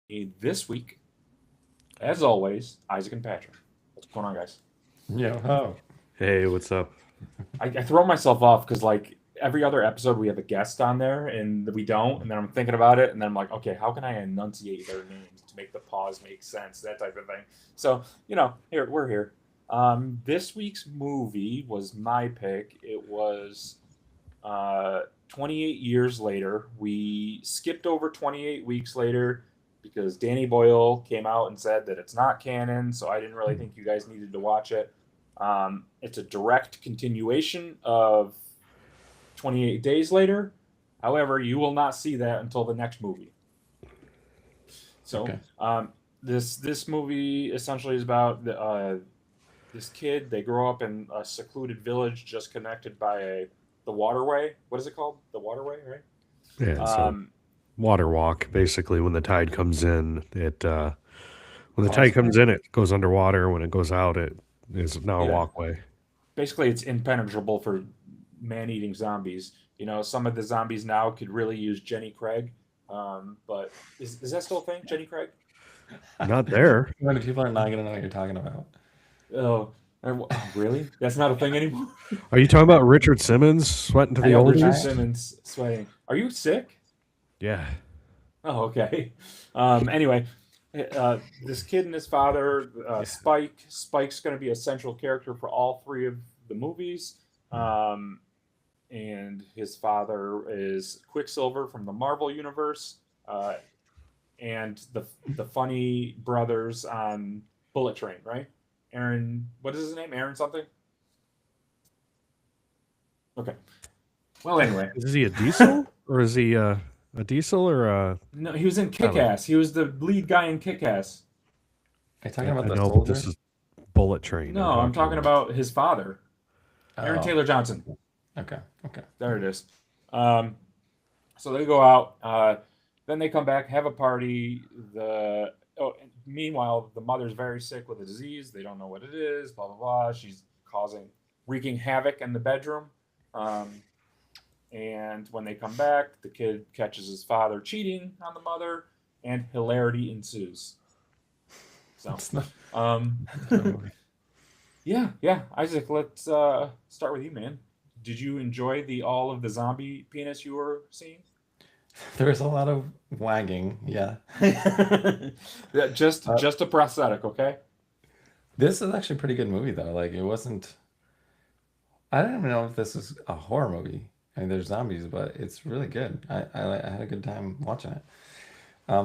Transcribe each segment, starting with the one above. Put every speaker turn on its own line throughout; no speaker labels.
me this week, as always, Isaac and Patrick. What's going on, guys?
Yo ho.
Hey, what's up?
I throw myself off because like every other episode we have a guest on there and we don't, and then I'm thinking about it, and then I'm like, okay, how can I enunciate their names to make the pause make sense, that type of thing. So here we're here. This week's movie was my pick. It was 28 years later. We skipped over 28 weeks later because Danny Boyle came out and said that it's not canon, so I didn't really think you guys needed to watch it. It's a direct continuation of 28 Days Later. However, you will not see that until the next movie. So,
Okay.
this movie essentially is about this kid. They grow up in a secluded village just connected by the waterway. What is it called? The waterway, right?
Yeah, so
Um,
water walk basically. When the tide comes in, when the tide
cause
comes in, it goes underwater. When it goes out, it is now a
yeah,
walkway.
basically it's impenetrable for man-eating zombies. Some of the zombies now could really use Jenny Craig. But is that still a thing, Jenny Craig?
Not there.
Many people are not gonna know what you're talking about.
Oh, really? That's not a thing anymore.
Are you talking about Richard Simmons sweating to the
Yeah, Richard
oldies?
Simmons sweating. Are you sick?
Yeah.
Oh, okay. Anyway, this kid and his father,
Yeah.
Spike. Spike's going to be a central character for all three of the movies. Um, and his father is Quicksilver from the Marvel universe, uh, and the funny brothers on Bullet Train, right? Aaron, what is his name? Aaron something. Okay. Well, anyway,
Is he a diesel or is he a diesel or a?
no, he was in
I
Kick
don't know.
Ass. He was the lead guy in Kick Ass.
Are you talking about
I
the
know, but this
soldier?
is Bullet Train. I'm
No, I'm
talking
talking
about.
about his father, Aaron
Oh,
Taylor Johnson.
okay, okay.
There it is. Um, so they go out. Then they come back, have a party. Meanwhile, the mother's very sick with a disease. They don't know what it is. Blah blah blah. She's wreaking havoc in the bedroom. Um, and when they come back, the kid catches his father cheating on the mother, and hilarity ensues. So,
It's not.
um,
Oh,
yeah. Isaac, let's start with you, man. Did you enjoy the all of the zombie penis you were seeing?
There's a lot of wagging. Yeah.
Yeah, just
Uh,
just a prosthetic, okay?
this is actually a pretty good movie though. Like it wasn't. I don't even know if this is a horror movie. I mean, there's zombies, but it's really good. I had a good time watching it.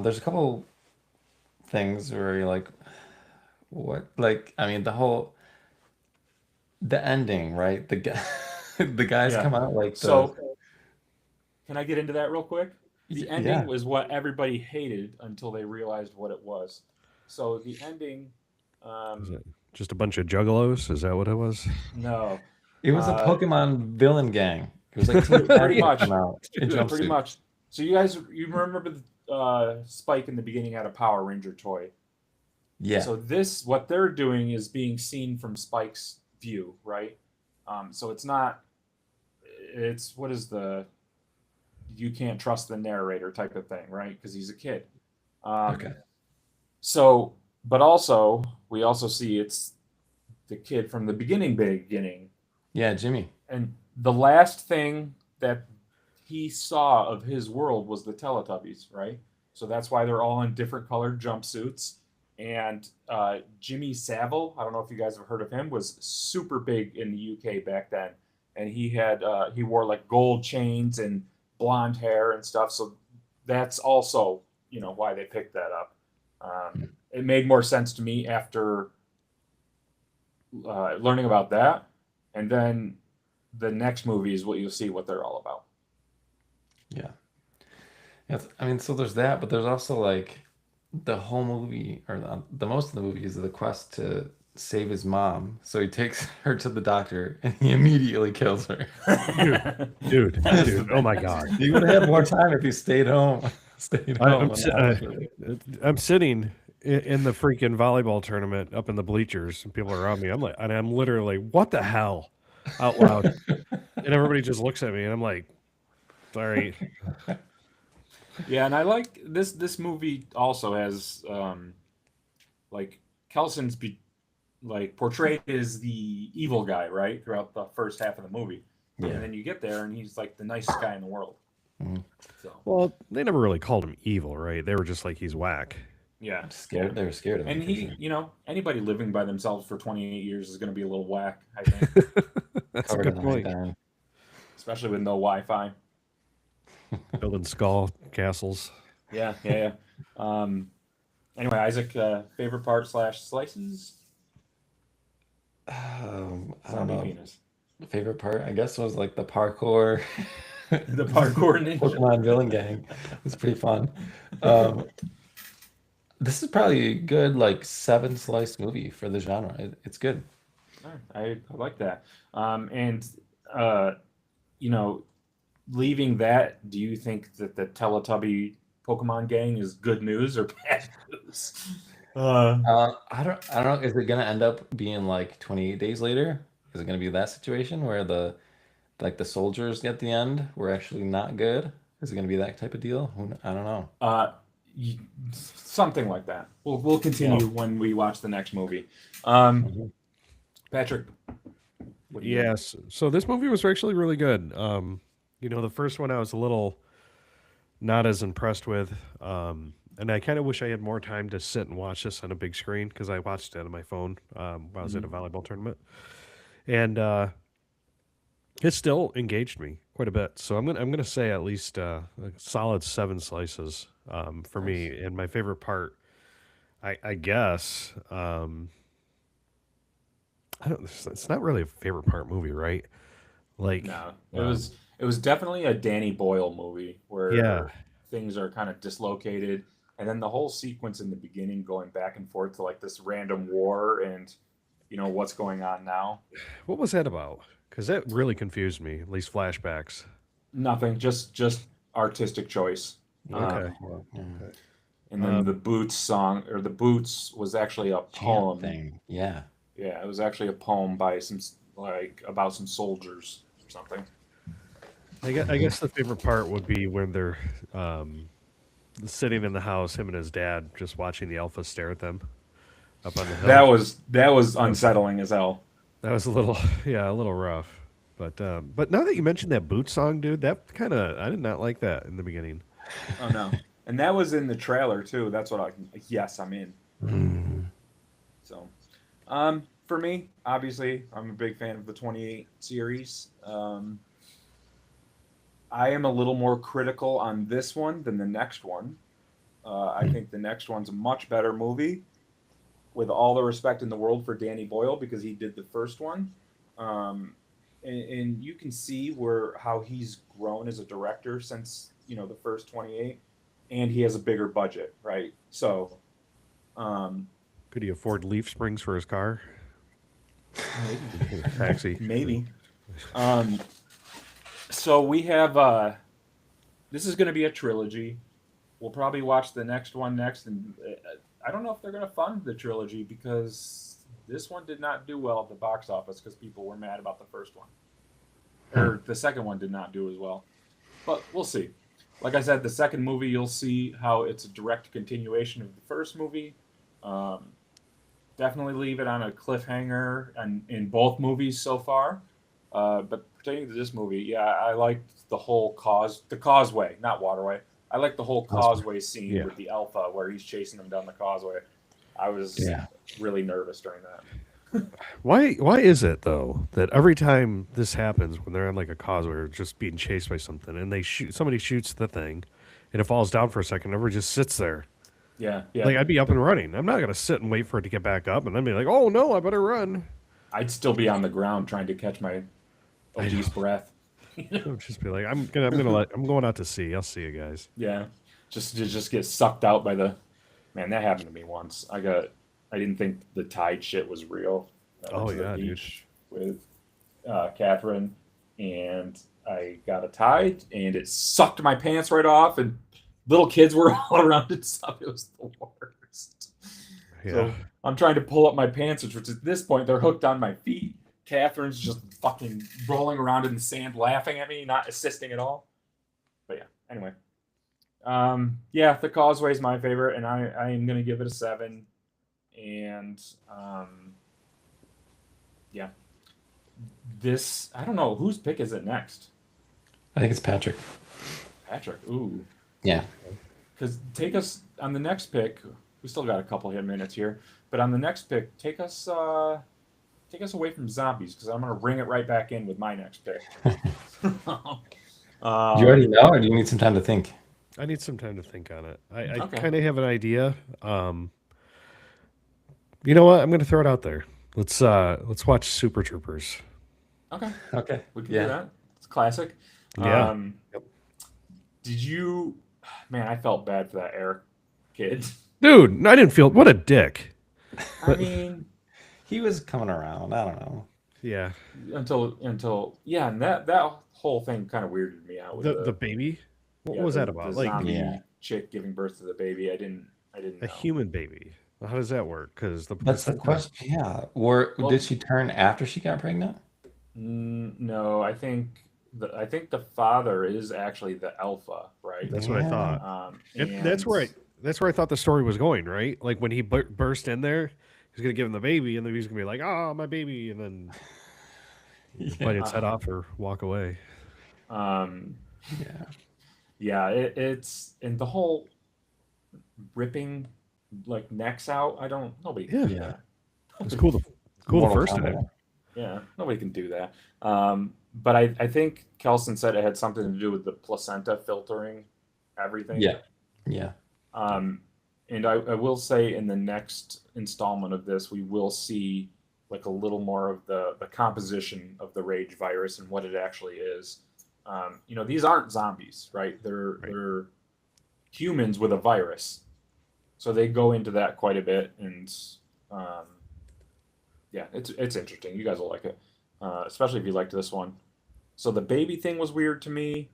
There's a couple things where you're like, what? Like, I mean, the ending, right? The guy, the guys
Yeah.
come out like the.
So, can I get into that real quick? The ending
Yeah.
was what everybody hated until they realized what it was. So the ending,
is
um,
it just a bunch of juggalos? Is that what it was?
no,
It was a
uh,
Pokemon villain gang. It was like two
pretty
guys that come
much,
out in
pretty
jumpsuits.
much. So you remember Spike in the beginning had a Power Ranger toy.
Yeah.
So what they're doing is being seen from Spike's view, right? So it's not. It's what is the you can't trust the narrator type of thing, right? Because he's a kid. Um,
Okay.
so, but also we also see it's the kid from the beginning,
Yeah, Jimmy.
and the last thing that he saw of his world was the Teletubbies, right? So that's why they're all in different colored jumpsuits. And Jimmy Savile, I don't know if you guys have heard of him, was super big in the UK back then, and he wore like gold chains and blonde hair and stuff. So that's also why they picked that up. It made more sense to me after learning about that, and then the next movie is what you'll see what they're all about.
Yeah. I mean, so there's that, but there's also like the whole movie, or the most of the movie is the quest to save his mom. So he takes her to the doctor and he immediately kills her.
Dude, dude,
That's the
dude. Oh
thing.
my God.
He would have had more time if he stayed home. Stayed
I,
home
I'm
in
si-
the
uh,
hospital.
I'm sitting in the freaking volleyball tournament up in the bleachers, and people are around me. And I'm literally, what the hell, out loud, and everybody just looks at me, and I'm like, sorry,
Yeah, and I like this movie also has like Kelson's like portrayed as the evil guy, right? Throughout the first half of the movie.
Yeah.
And then you get there and he's like the nicest guy in the world.
Mhm.
So
Well, they never really called him evil, right? They were just like he's whack.
yeah.
Scared. They were scared of him.
And
for
he,
sure.
you know, anybody living by themselves for 28 years is going to be a little whack, I think,
That's a
Covered
good
in
point.
iodine.
especially with no Wi-Fi.
Building skull castles.
Yeah, yeah, yeah. Anyway, Isaac, favorite part / slices?
I don't
Zombie
know.
penis.
Favorite part, I guess, was like the parkour.
The parkour ninja.
Pokemon Villain Gang. It's pretty fun. Um, this is probably a good like 7 slice movie for the genre. It's good.
I like that. And uh, you know, leaving that, do you think that the Teletubby Pokemon gang is good news or bad news?
I don't know. Is it gonna end up being like 28 days later? Is it gonna be that situation where the soldiers at the end were actually not good? Is it gonna be that type of deal? I don't know.
uh, Something like that. We'll
Yeah.
continue when we watch the next movie. Um,
Mhm.
Patrick, what do you?
Yes. So this movie was actually really good. The first one I was a little not as impressed with. And I kind of wish I had more time to sit and watch this on a big screen because I watched it on my phone while I was at a volleyball tournament. And it still engaged me quite a bit. So I'm gonna say at least a solid 7 slices for
Nice.
me. And my favorite part, I guess, I don't. It's not really a favorite part movie, right? Like,
No,
Yeah.
it was definitely a Danny Boyle movie
yeah.
where things are kind of dislocated, and then the whole sequence in the beginning going back and forth to like this random war and what's going on now.
What was that about? Because that really confused me. At least flashbacks.
Nothing, just artistic choice.
Okay.
Yeah.
Okay.
And then the
Um,
Boots song or the Boots was actually a
Chant
poem.
thing. Yeah.
Yeah, it was actually a poem by some like about some soldiers or something.
I guess the favorite part would be when they're um, sitting in the house, him and his dad, just watching the alpha stare at them up on the hill.
That was unsettling as hell.
That was a little, yeah, a little rough. But now that you mentioned that boot song, dude, that kind of I did not like that in the beginning.
Oh no. And that was in the trailer too. That's what yes, I'm in.
Mhm.
So, for me, obviously, I'm a big fan of the 28 series. I am a little more critical on this one than the next one. I think the next one's a much better movie, with all the respect in the world for Danny Boyle because he did the first one. And you can see how he's grown as a director since the first 28, and he has a bigger budget, right? So, um,
Could he afford leaf springs for his car?
maybe.
Taxi.
Maybe. Um, so we have this is going to be a trilogy. We'll probably watch the next one next, and I don't know if they're going to fund the trilogy because this one did not do well at the box office because people were mad about the first one, or the second one did not do as well. But we'll see. Like I said, the second movie you'll see how it's a direct continuation of the first movie. Um, Definitely leave it on a cliffhanger, and in both movies so far. But pertaining to this movie, yeah, I liked the causeway, not waterway. I like the whole causeway scene
Yeah.
with the alpha where he's chasing them down the causeway. I was
Yeah.
really nervous during that.
Why is it though that every time this happens when they're on like a causeway or just being chased by something and somebody shoots the thing and it falls down for a second, everybody just sits there.
Yeah, yeah.
Like I'd be up and running. I'm not gonna sit and wait for it to get back up and then be like, oh no, I better run.
I'd still be on the ground trying to catch my obese breath.
I'll just be like, I'm going out to sea. I'll see you guys.
Yeah, just to just get sucked out by the man. That happened to me once. I didn't think the tide shit was real. I went
Oh,
to the
yeah, dude.
beach with Catherine, and I got a tide, and it sucked my pants right off, and little kids were all around and stuff. It was the worst.
Yeah.
So I'm trying to pull up my pants, which at this point they're hooked on my feet. Catherine's just fucking rolling around in the sand, laughing at me, not assisting at all. But yeah, anyway. Yeah, The Causeway is my favorite, and I am gonna give it a 7. And yeah, this I don't know whose pick is it next.
I think it's Patrick.
Patrick. Ooh,
Yeah.
because take us on the next pick. We still got a couple hit minutes here, but on the next pick, take us away from zombies because I'm gonna bring it right back in with my next pick.
You already
um,
know, or do you need some time to think?
I need some time to think on it. I
okay.
kind of have an idea. You know what? I'm going to throw it out there. Let's watch Super Troopers.
Okay.
Okay.
We can do
Yeah.
that. It's classic.
Yeah.
Um,
Yep.
did you? Man, I felt bad for that Eric kid.
Dude, I didn't feel what a dick.
I mean,
He was coming around. I don't know.
Yeah.
until yeah, and that whole thing kind of weirded me out with
The baby. What
yeah,
was
the,
that about?
the
Like
zombie
Yeah.
chick giving birth to the baby. I didn't
a
know.
human baby. How does that work? Because
That's the question. Yeah. Or
Well,
did she turn after she got pregnant?
no, I think the father is actually the alpha, right?
That's what I
Yeah.
thought. And
And
that's where I thought the story was going. Right? Like when he burst in there, he's gonna give him the baby, and then he's gonna be like, "Oh, my baby," and then bite
Yeah.
its head off or walk away.
um,
Yeah.
yeah, it's and the whole ripping like necks out. I don't. Nobody can
Yeah.
do
Yeah.
that.
It's cool. Cool the
Mortal
first time.
Kombat.
Yeah, nobody can do that. But I think Kelson said it had something to do with the placenta filtering everything.
Yeah. Yeah.
Um, and I will say in the next installment of this, we will see like a little more of the composition of the rage virus and what it actually is. These aren't zombies, right? They're
Right.
they're humans with a virus, so they go into that quite a bit, and um, yeah, it's interesting. You guys will like it, especially if you liked this one. So the baby thing was weird to me.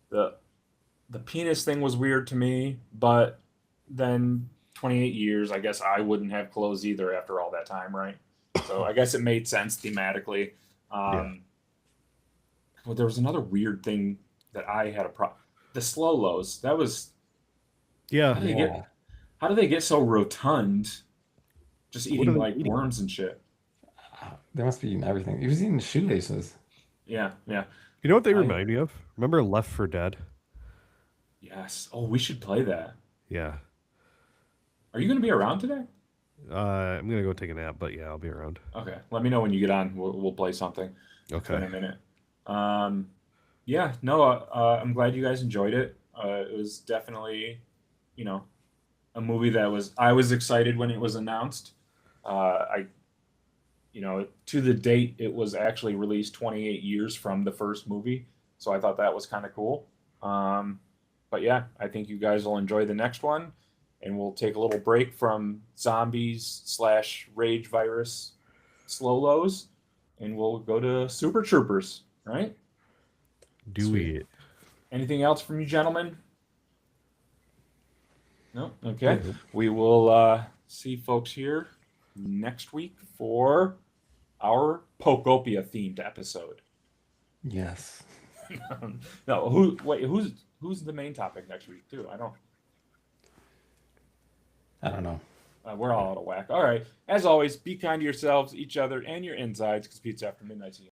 The the penis thing was weird to me, but then 28 years, I guess I wouldn't have clothes either after all that time, right? So I guess it made sense thematically.
Yeah.
Well, there was another weird thing that I had a problem. The slow lows. That was
Yeah.
how do they
Yeah.
get how do they get so rotund? Just
What are
eating
they
like
eating?
worms and shit.
They must be eating everything. He was eating shoelaces.
Yeah, yeah.
You know what they
I
remind me of? Remember Left 4 Dead?
yes. Oh, we should play that.
Yeah.
Are you going to be around today?
I'm gonna go take a nap, but yeah, I'll be around.
Okay. Let me know when you get on. We'll play something. It's been
Okay.
a minute. Um, yeah. No. I'm glad you guys enjoyed it. It was definitely, you know, a movie that I was excited when it was announced. I to the date it was actually released 28 years from the first movie, so I thought that was kind of cool. Um, but yeah, I think you guys will enjoy the next one, and we'll take a little break from zombies slash rage virus slow lows, and we'll go to Super Troopers. Right?
Do
Sweet.
we?
Anything else from you, gentlemen? No. Okay.
Nope.
We will see folks here next week for our Pokopia themed episode.
Yes.
No, who's the main topic next week too?
I don't know.
We're all out of whack. All right. As always, be kind to yourselves, each other, and your insides, because pizza after midnight's